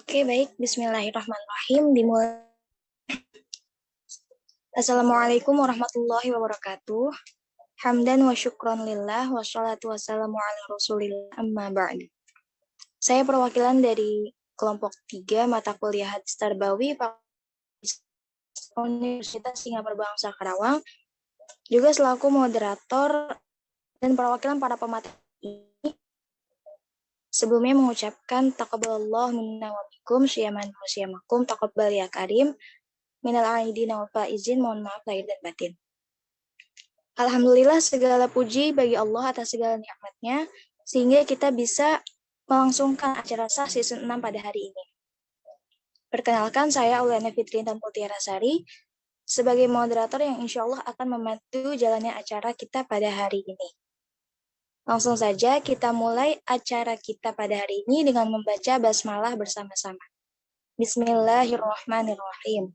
Oke, baik. Bismillahirrahmanirrahim. Dimulai. Assalamualaikum warahmatullahi wabarakatuh. Hamdan wa syukron lillah wa sholatu wassalamu ala rasulillah amma ba'du. Saya perwakilan dari kelompok 3 mata kuliah hadis Tarbawi Universitas Singapura Bangsa Karawang, juga selaku moderator dan perwakilan para pemateri ini. Sebelumnya mengucapkan taqabbalallahu minna wa minkum syiaman wa syamakum taqabbal ya karim minal aidin wal faizin, mohon maaf lahir dan batin. Alhamdulillah, segala puji bagi Allah atas segala nikmatnya sehingga kita bisa melangsungkan acara sah season 6 pada hari ini. Perkenalkan, saya Uliana Fitri Intan Putihara-Sari sebagai moderator yang insya Allah akan membantu jalannya acara kita pada hari ini. Langsung saja kita mulai acara kita pada hari ini dengan membaca basmalah bersama-sama. Bismillahirrahmanirrahim.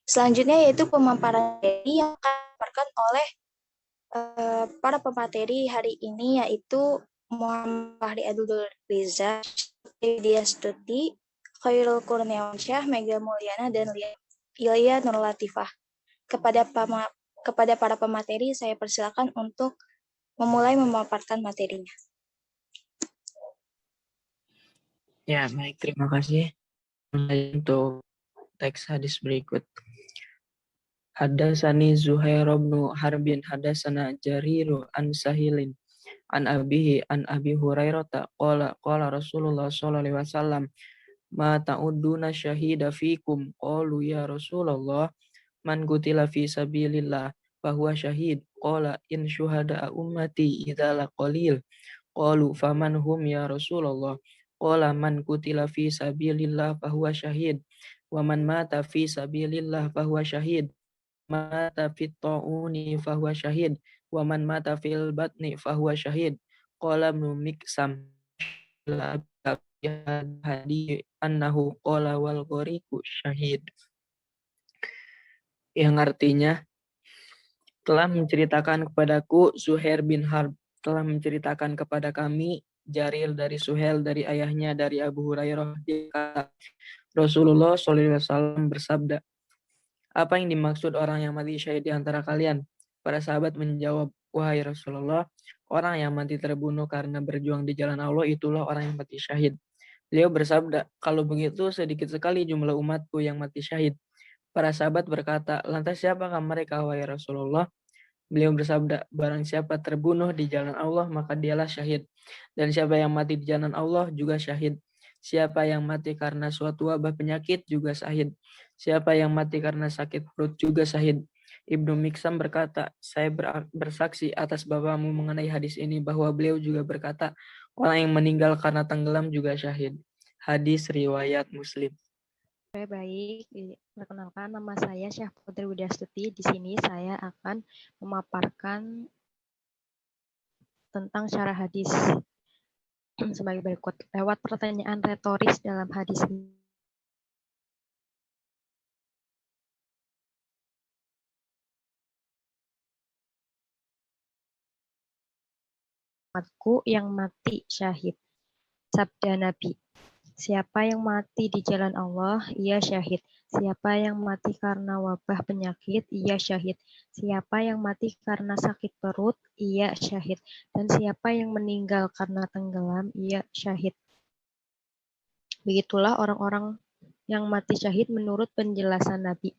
Selanjutnya yaitu pemaparan materi yang akan dipaparkan oleh para pemateri hari ini, yaitu Muhammad Fahri Abdul Riza, Dia Stuti, Khairul Kurniawansyah, Mega Mulyana, dan Ilya Nur Latifah. Kepada para pemateri saya persilakan untuk memulai memaparkan materinya. Ya, baik, terima kasih untuk teks hadis berikut. Hadasani Zuhair bin Harbin hadasana Jariru an Sahilin an abihi an Abi Hurairah qala Rasulullah sallallahu alaihi wasallam ma ta'udduna syahida fikum qalu ya Rasulullah man qutila fi sabilillah fahuwa syahid qala in syuhada ummati idza laqalil qalu faman hum ya Rasulullah qala man qutila fi sabilillah fahuwa syahid wa man mata fi sabilillah fahuwa syahid mata fit ta'uni fahuwa syahid wa man mata fil batni fahuwa syahid qala ibnu Miksam la hadi annahu qala wal ghariqu syahid, yang artinya telah menceritakan kepadaku Zuhair bin Harb telah menceritakan kepada kami Jarir dari Suhail dari ayahnya dari Abu Hurairah, Rasulullah SAW bersabda, apa yang dimaksud orang yang mati syahid di antara kalian? Para sahabat menjawab, wahai Rasulullah, orang yang mati terbunuh karena berjuang di jalan Allah itulah orang yang mati syahid. Beliau bersabda, kalau begitu sedikit sekali jumlah umatku yang mati syahid. Para sahabat berkata, lantas siapakah mereka, wahai Rasulullah? Beliau bersabda, barang siapa terbunuh di jalan Allah maka dialah syahid. Dan siapa yang mati di jalan Allah juga syahid. Siapa yang mati karena suatu wabah penyakit juga syahid. Siapa yang mati karena sakit perut juga syahid. Ibnu Miksam berkata, saya bersaksi atas bapakmu mengenai hadis ini bahwa beliau juga berkata, orang yang meninggal karena tenggelam juga syahid. Hadis riwayat Muslim. Oke, baik. Perkenalkan, nama saya Syah Putri Widiastuti. Di sini saya akan memaparkan tentang syarah hadis sebagai berikut. Lewat pertanyaan retoris dalam hadis ini, umatku yang mati syahid. Sabda Nabi, siapa yang mati di jalan Allah, ia syahid. Siapa yang mati karena wabah penyakit, ia syahid. Siapa yang mati karena sakit perut, ia syahid. Dan siapa yang meninggal karena tenggelam, ia syahid. Begitulah orang-orang yang mati syahid menurut penjelasan Nabi.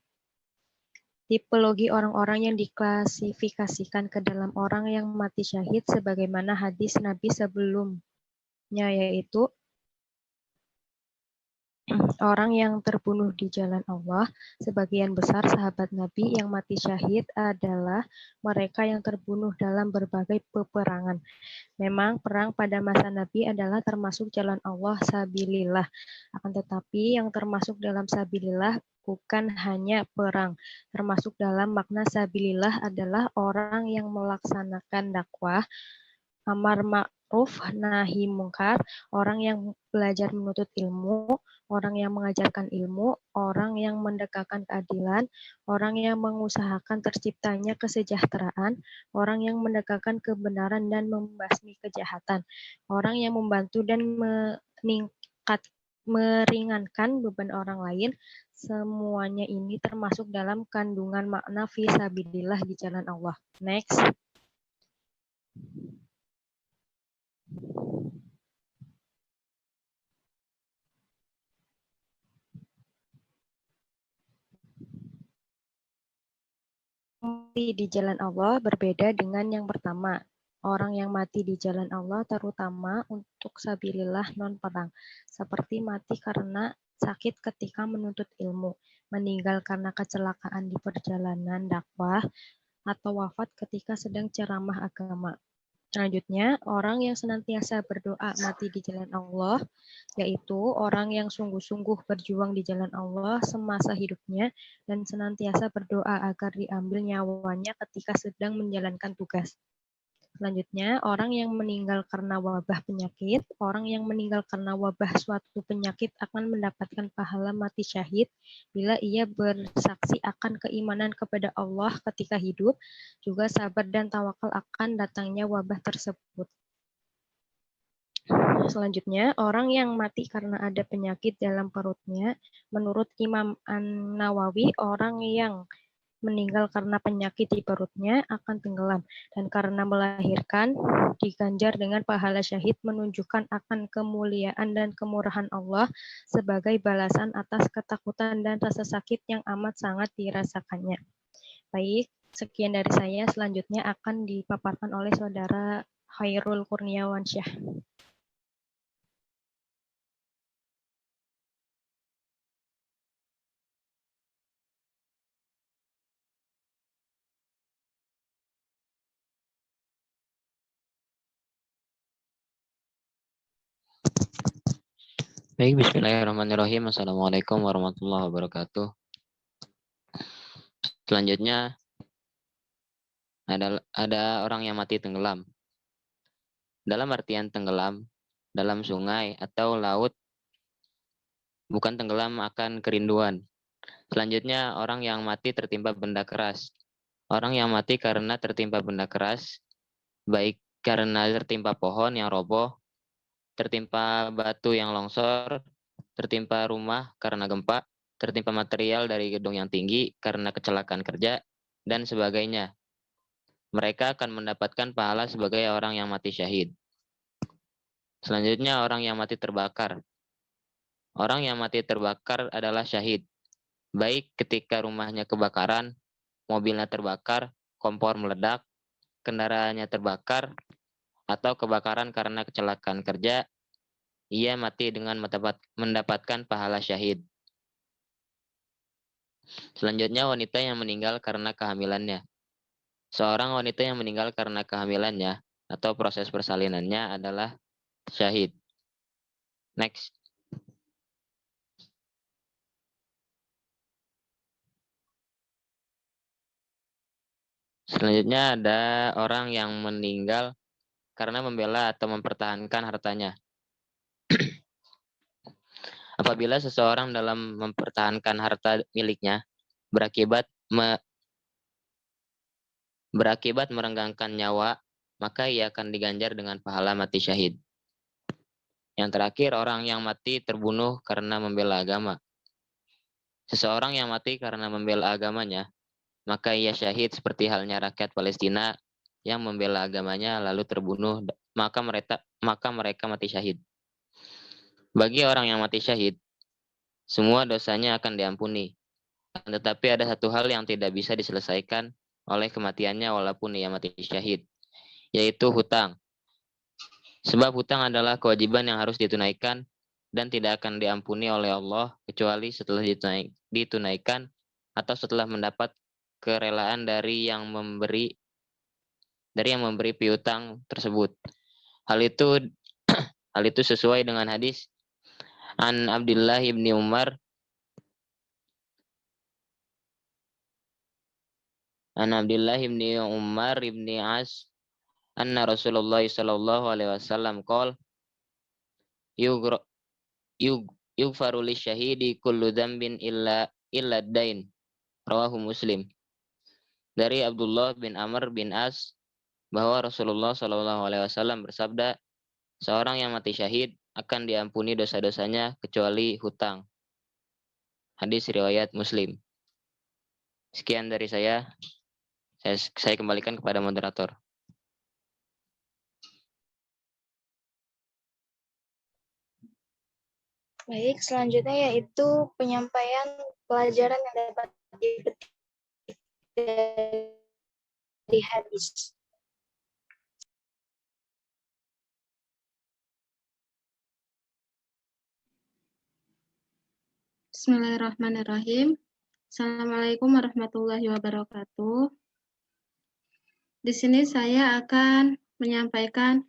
Tipologi orang-orang yang diklasifikasikan ke dalam orang yang mati syahid sebagaimana hadis Nabi sebelumnya, yaitu orang yang terbunuh di jalan Allah. Sebagian besar sahabat Nabi yang mati syahid adalah mereka yang terbunuh dalam berbagai peperangan. Memang perang pada masa Nabi adalah termasuk jalan Allah sabilillah. Akan tetapi yang termasuk dalam sabilillah bukan hanya perang. Termasuk dalam makna sabilillah adalah orang yang melaksanakan dakwah, amar ma'ruf nahi mungkar, orang yang belajar menuntut ilmu, orang yang mengajarkan ilmu, orang yang menegakkan keadilan, orang yang mengusahakan terciptanya kesejahteraan, orang yang menegakkan kebenaran dan membasmi kejahatan, orang yang membantu dan meningkatkan meringankan beban orang lain, semuanya ini termasuk dalam kandungan makna fisabilillah di jalan Allah. Next. Mati di jalan Allah berbeda dengan yang pertama. Orang yang mati di jalan Allah terutama untuk sabilillah non-perang, seperti mati karena sakit ketika menuntut ilmu, meninggal karena kecelakaan di perjalanan dakwah, atau wafat ketika sedang ceramah agama. Selanjutnya, orang yang senantiasa berdoa mati di jalan Allah, yaitu orang yang sungguh-sungguh berjuang di jalan Allah semasa hidupnya dan senantiasa berdoa agar diambil nyawanya ketika sedang menjalankan tugas. Selanjutnya, orang yang meninggal karena wabah penyakit. Orang yang meninggal karena wabah suatu penyakit akan mendapatkan pahala mati syahid bila ia bersaksi akan keimanan kepada Allah ketika hidup, juga sabar dan tawakal akan datangnya wabah tersebut. Selanjutnya, orang yang mati karena ada penyakit dalam perutnya, menurut Imam An-Nawawi, orang yang meninggal karena penyakit di perutnya akan tenggelam, dan karena melahirkan diganjar dengan pahala syahid, menunjukkan akan kemuliaan dan kemurahan Allah sebagai balasan atas ketakutan dan rasa sakit yang amat sangat dirasakannya. Baik, sekian dari saya. Selanjutnya akan dipaparkan oleh saudara Khairul Kurniawansyah. Baik, bismillahirrahmanirrahim. Assalamualaikum warahmatullahi wabarakatuh. Selanjutnya ada orang yang mati tenggelam. Dalam artian tenggelam dalam sungai atau laut, bukan tenggelam akan kerinduan. Selanjutnya orang yang mati tertimpa benda keras. Orang yang mati karena tertimpa benda keras, baik karena tertimpa pohon yang roboh, tertimpa batu yang longsor, tertimpa rumah karena gempa, tertimpa material dari gedung yang tinggi karena kecelakaan kerja, dan sebagainya. Mereka akan mendapatkan pahala sebagai orang yang mati syahid. Selanjutnya, orang yang mati terbakar. Orang yang mati terbakar adalah syahid, baik ketika rumahnya kebakaran, mobilnya terbakar, kompor meledak, kendaraannya terbakar, atau kebakaran karena kecelakaan kerja, ia mati dengan mendapatkan pahala syahid. Selanjutnya, wanita yang meninggal karena kehamilannya. Seorang wanita yang meninggal karena kehamilannya atau proses persalinannya adalah syahid. Next. Selanjutnya ada orang yang meninggal karena membela atau mempertahankan hartanya. Apabila seseorang dalam mempertahankan harta miliknya berakibat merenggangkan nyawa, maka ia akan diganjar dengan pahala mati syahid. Yang terakhir, orang yang mati terbunuh karena membela agama. Seseorang yang mati karena membela agamanya, maka ia syahid seperti halnya rakyat Palestina yang membela agamanya lalu terbunuh, maka mereka mati syahid. Bagi orang yang mati syahid, semua dosanya akan diampuni. Tetapi ada satu hal yang tidak bisa diselesaikan oleh kematiannya walaupun ia mati syahid, yaitu hutang. Sebab hutang adalah kewajiban yang harus ditunaikan dan tidak akan diampuni oleh Allah kecuali setelah ditunaikan atau setelah mendapat kerelaan dari yang memberi piutang tersebut. Hal itu sesuai dengan hadis An Abdullah ibni Umar ibni As anna Rasulullah sallallahu alaihi wasallam qol yughfaru lisyahidi kullu dzambin illa dain. Rawahu Muslim. Dari Abdullah bin Amr bin As bahwa Rasulullah sallallahu alaihi wasallam bersabda, seorang yang mati syahid akan diampuni dosa-dosanya kecuali hutang. Hadis riwayat Muslim. Sekian dari saya. Saya kembalikan kepada moderator. Baik, selanjutnya yaitu penyampaian pelajaran yang dapat dipetik dari hadis. Bismillahirrahmanirrahim. Assalamualaikum warahmatullahi wabarakatuh. Di sini saya akan menyampaikan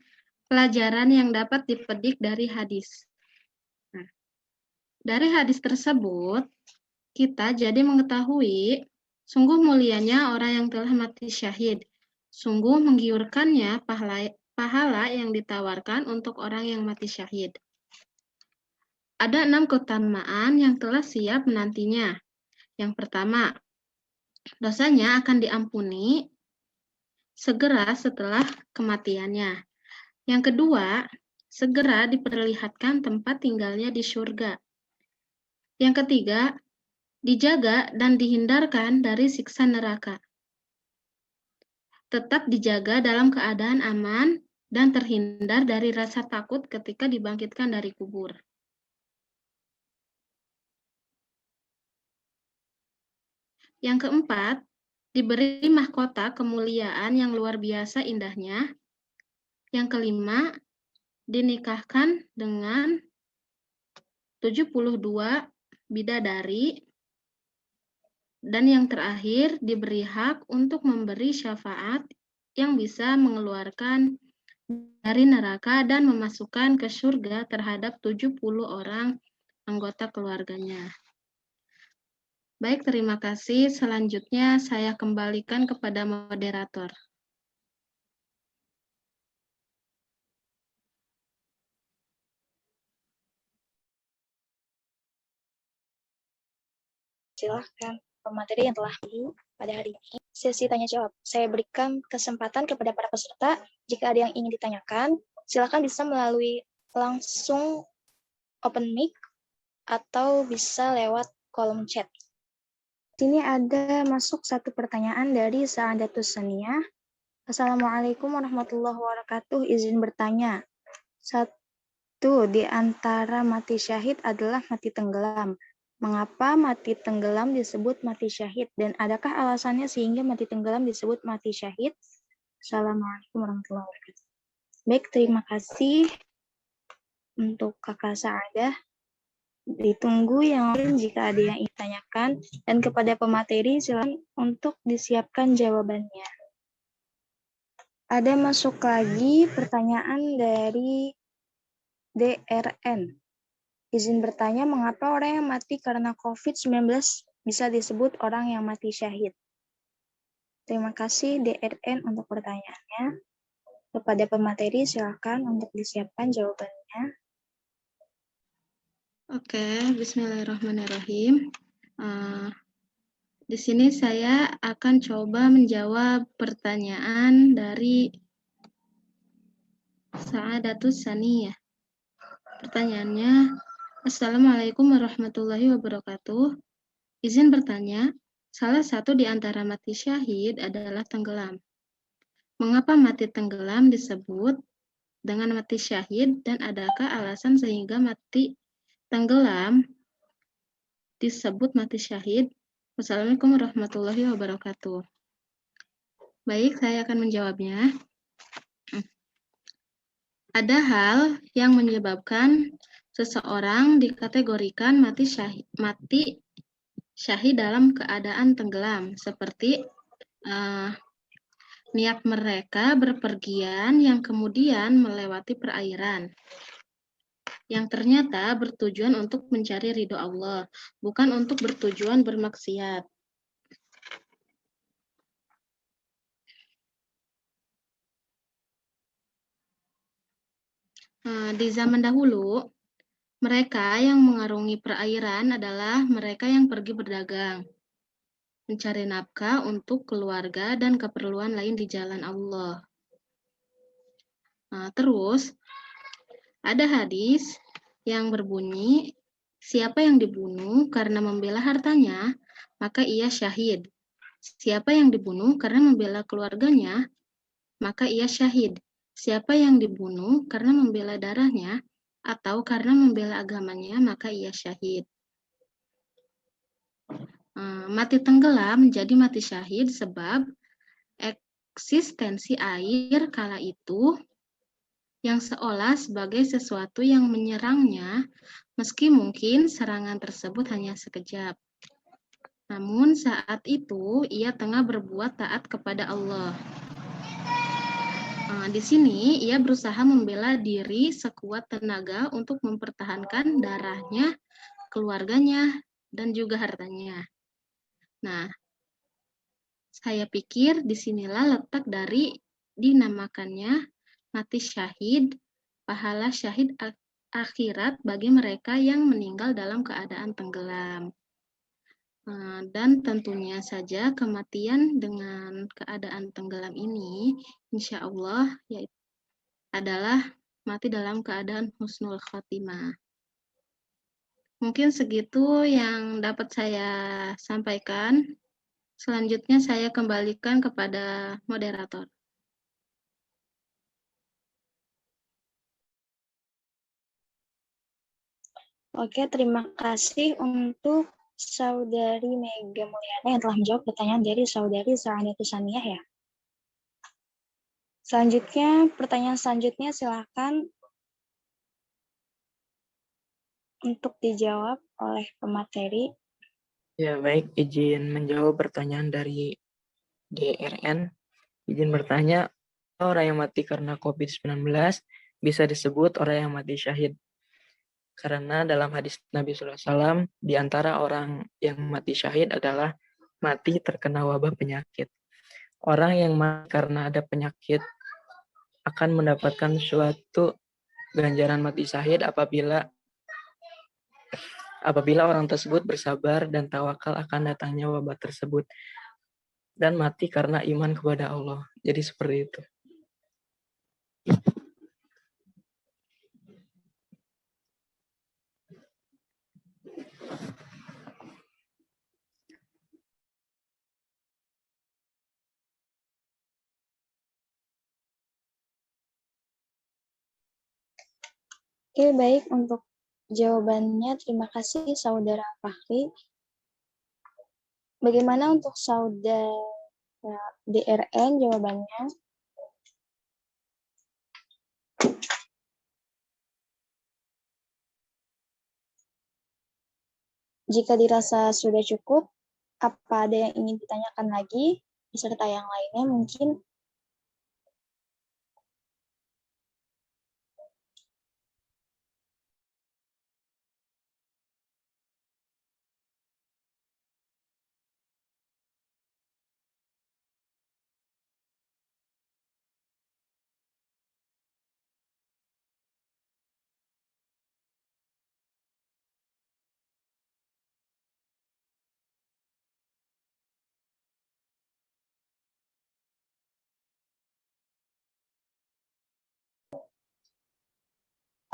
pelajaran yang dapat dipetik dari hadis. Nah, dari hadis tersebut, kita jadi mengetahui sungguh mulianya orang yang telah mati syahid. Sungguh menggiurkannya pahala yang ditawarkan untuk orang yang mati syahid. Ada 6 keutamaan yang telah siap menantinya. Yang pertama, dosanya akan diampuni segera setelah kematiannya. Yang kedua, segera diperlihatkan tempat tinggalnya di surga. Yang ketiga, dijaga dan dihindarkan dari siksa neraka. Tetap dijaga dalam keadaan aman dan terhindar dari rasa takut ketika dibangkitkan dari kubur. Yang keempat, diberi mahkota kemuliaan yang luar biasa indahnya. Yang kelima, dinikahkan dengan 72 bidadari. Dan yang terakhir, diberi hak untuk memberi syafaat yang bisa mengeluarkan dari neraka dan memasukkan ke surga terhadap 70 orang anggota keluarganya. Baik, terima kasih. Selanjutnya saya kembalikan kepada moderator. Silahkan pemateri yang telah pada hari ini. Sesi tanya jawab. Saya berikan kesempatan kepada para peserta. Jika ada yang ingin ditanyakan, silakan bisa melalui langsung open mic atau bisa lewat kolom chat. Sini ada masuk satu pertanyaan dari Sa'adatus Saniyah. Assalamualaikum warahmatullahi wabarakatuh. Izin bertanya. Satu di antara mati syahid adalah mati tenggelam. Mengapa mati tenggelam disebut mati syahid? Dan adakah alasannya sehingga mati tenggelam disebut mati syahid? Assalamualaikum warahmatullahi wabarakatuh. Baik, terima kasih untuk Kakak Sa'adah. Ditunggu yang lain jika ada yang ingin ditanyakan, dan kepada pemateri silakan untuk disiapkan jawabannya. Ada masuk lagi pertanyaan dari DRN. Izin bertanya, mengapa orang yang mati karena COVID-19 bisa disebut orang yang mati syahid? Terima kasih DRN untuk pertanyaannya. Kepada pemateri silakan untuk disiapkan jawabannya. Oke, bismillahirrahmanirrahim. Di sini saya akan coba menjawab pertanyaan dari Sa'adatus Saniyah. Pertanyaannya, Assalamualaikum warahmatullahi wabarakatuh. Izin bertanya, salah satu di antara mati syahid adalah tenggelam. Mengapa mati tenggelam disebut dengan mati syahid dan adakah alasan sehingga mati tenggelam disebut mati syahid? Wassalamualaikum warahmatullahi wabarakatuh. Baik, saya akan menjawabnya. Ada hal yang menyebabkan seseorang dikategorikan mati syahid dalam keadaan tenggelam, seperti niat mereka berpergian yang kemudian melewati perairan, yang ternyata bertujuan untuk mencari ridho Allah, bukan untuk bertujuan bermaksiat. Di zaman dahulu, mereka yang mengarungi perairan adalah mereka yang pergi berdagang, mencari nafkah untuk keluarga dan keperluan lain di jalan Allah. Terus, Ada hadis yang berbunyi, siapa yang dibunuh karena membela hartanya, maka ia syahid. Siapa yang dibunuh karena membela keluarganya, maka ia syahid. Siapa yang dibunuh karena membela darahnya atau karena membela agamanya, maka ia syahid. Mati tenggelam menjadi mati syahid sebab eksistensi air kala itu yang seolah sebagai sesuatu yang menyerangnya, meski mungkin serangan tersebut hanya sekejap. Namun saat itu ia tengah berbuat taat kepada Allah. Di sini ia berusaha membela diri sekuat tenaga untuk mempertahankan darahnya, keluarganya, dan juga hartanya. Nah, saya pikir disinilah letak dari dinamakannya mati syahid, pahala syahid akhirat bagi mereka yang meninggal dalam keadaan tenggelam. Dan tentunya saja kematian dengan keadaan tenggelam ini, insya Allah, yaitu adalah mati dalam keadaan husnul khotimah. Mungkin segitu yang dapat saya sampaikan. Selanjutnya saya kembalikan kepada moderator. Oke, terima kasih untuk Saudari Mega Mulyana yang telah menjawab pertanyaan dari Saudari Sarani Tusaniah ya. Selanjutnya, pertanyaan selanjutnya silakan untuk dijawab oleh pemateri. Ya, baik. Izin menjawab pertanyaan dari DRN. Izin bertanya, orang yang mati karena COVID-19 bisa disebut orang yang mati syahid. Karena dalam hadis Nabi SAW, di antara orang yang mati syahid adalah mati terkena wabah penyakit. Orang yang mati karena ada penyakit akan mendapatkan suatu ganjaran mati syahid apabila orang tersebut bersabar dan tawakal akan datangnya wabah tersebut dan mati karena iman kepada Allah. Jadi seperti itu. Oke, baik. Untuk jawabannya, terima kasih Saudara Fahri. Bagaimana untuk Saudara DRN jawabannya? Jika dirasa sudah cukup, apa ada yang ingin ditanyakan lagi? Beserta yang lainnya mungkin.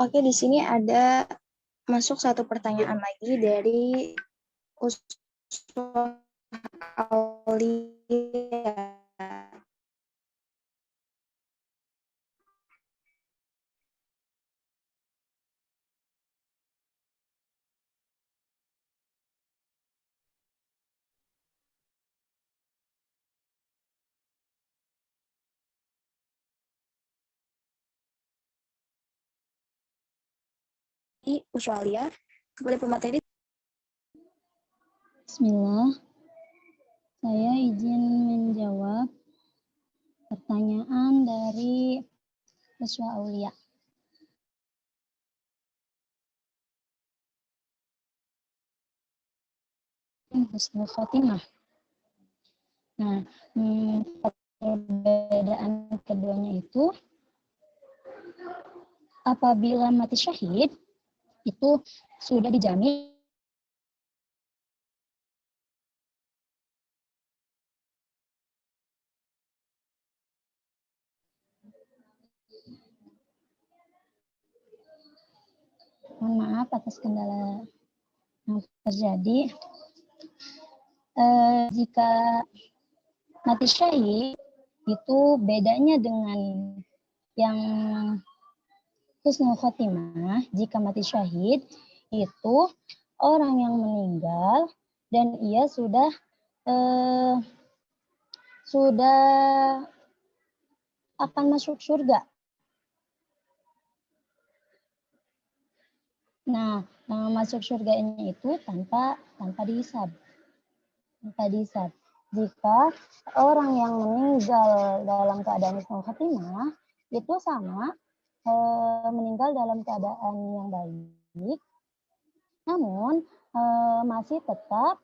Oke, di sini ada masuk satu pertanyaan lagi dari Usman Aulia. Uswalia kepada pemateri. Bismillah, saya izin menjawab pertanyaan dari Uswa Aulia. Husnul Khotimah. Nah, perbedaan keduanya itu apabila mati syahid itu sudah dijamin maaf atas kendala yang terjadi. Jika mati syahid itu bedanya dengan yang husnul khotimah. Jika mati syahid itu orang yang meninggal dan ia sudah akan masuk surga. Nah, masuk surganya itu tanpa dihisab. Tanpa dihisab. Jika orang yang meninggal dalam keadaan husnul khotimah itu sama meninggal dalam keadaan yang baik, namun masih tetap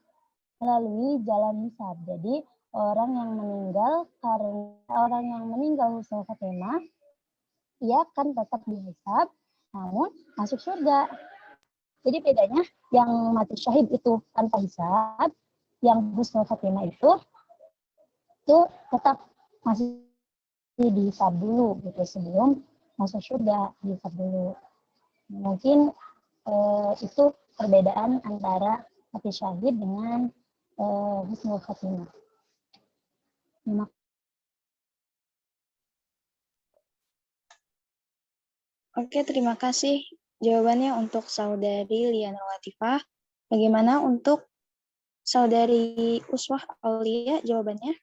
melalui jalan hisab. Jadi orang yang meninggal husnul khotimah, ia akan tetap dihisab, namun masuk surga. Jadi bedanya yang mati syahid itu tanpa hisab, yang husnul khotimah itu tetap masih dihisab dulu gitu sebelum masuk surga, dihisab dulu. Mungkin itu perbedaan antara mati syahid dengan husnul khotimah. Oke, terima kasih jawabannya untuk saudari Liana Latifah. Bagaimana untuk saudari Uswah Aulia jawabannya?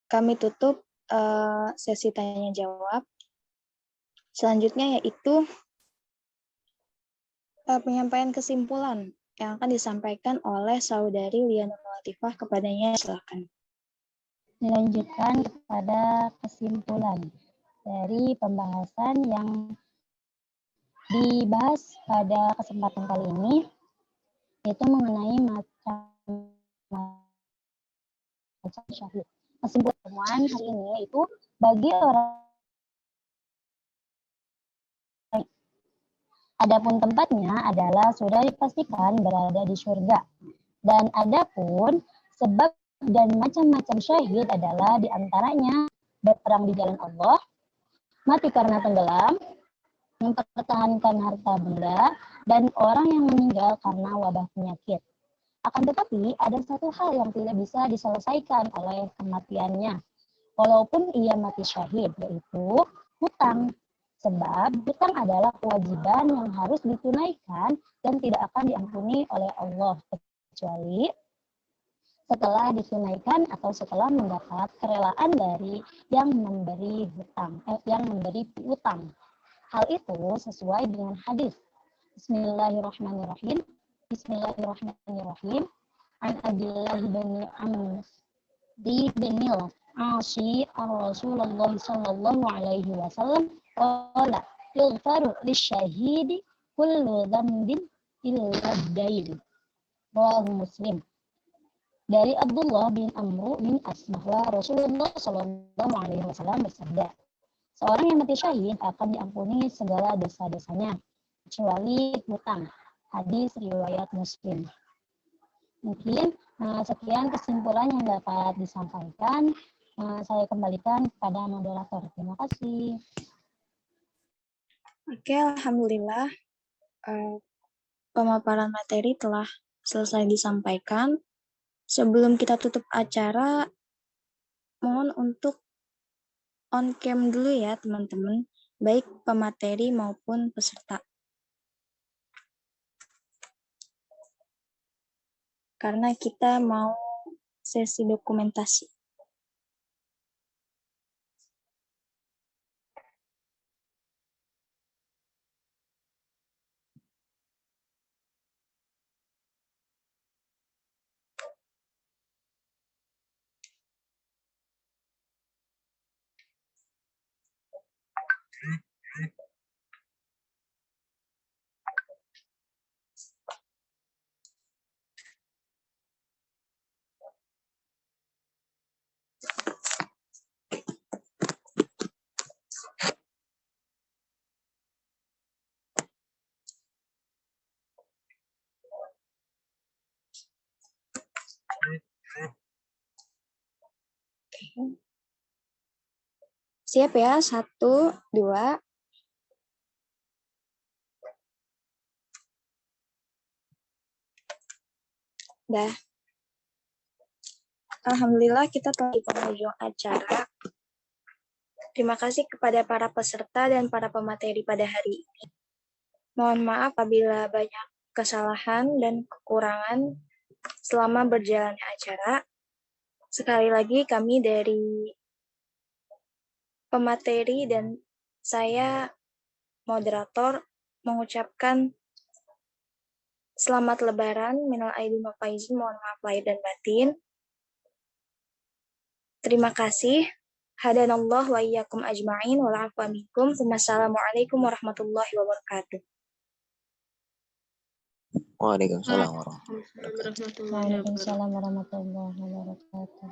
Kami tutup sesi tanya jawab. Selanjutnya yaitu penyampaian kesimpulan yang akan disampaikan oleh saudari Liana Latifah kepadanya. Silakan. Dilanjutkan kepada kesimpulan dari pembahasan yang dibahas pada kesempatan kali ini, yaitu mengenai macam syahid. Kesimpulan temuan hari ini yaitu bagi orang adapun tempatnya adalah sudah dipastikan berada di surga. Dan adapun sebab dan macam-macam syahid adalah diantaranya berperang di jalan Allah, mati karena tenggelam, mempertahankan harta benda, dan orang yang meninggal karena wabah penyakit. Akan tetapi ada satu hal yang tidak bisa diselesaikan oleh kematiannya, walaupun ia mati syahid, yaitu hutang. Sebab hutang adalah kewajiban yang harus ditunaikan dan tidak akan diampuni oleh Allah, kecuali setelah ditunaikan atau setelah mendapat kerelaan dari yang memberi piutang. Hal itu sesuai dengan hadis. Bismillahirrahmanirrahim. Bismillahirrahmanirrahim. An Abdullah bin Amr bin Al-Asi Rasulullah sallallahu alaihi wasallam qala yughfaru lisyahidi kullu dhanbin illa ad-dain. Rawahu Muslim. Dari Abdullah bin Amr bin As bahwa Rasulullah sallallahu alaihi wasallam bersabda, seorang yang mati syahid akan diampuni segala dosa-dosanya kecuali hutang. Hadis riwayat Muslim. Mungkin sekian kesimpulan yang dapat disampaikan. Saya kembalikan kepada moderator. Terima kasih. Oke, alhamdulillah pemaparan materi telah selesai disampaikan. Sebelum kita tutup acara, mohon untuk on cam dulu ya teman-teman, baik pemateri maupun peserta. Karena kita mau sesi dokumentasi. Siap ya? 1, 2. Dah. Alhamdulillah kita telah di penghujung acara. Terima kasih kepada para peserta dan para pemateri pada hari ini. Mohon maaf apabila banyak kesalahan dan kekurangan selama berjalannya acara. Sekali lagi kami dari pemateri dan saya moderator mengucapkan selamat lebaran, minal aidin wal faizin, mohon maaf lahir dan batin. Terima kasih. Hadanallah wa iyyakum ajma'in wa la'afwa minkum. Wassalamualaikum warahmatullahi wabarakatuh. Waalaikumsalam warahmatullahi Warahmatullahi wabarakatuh. Waalaikumsalam warahmatullahi wabarakatuh.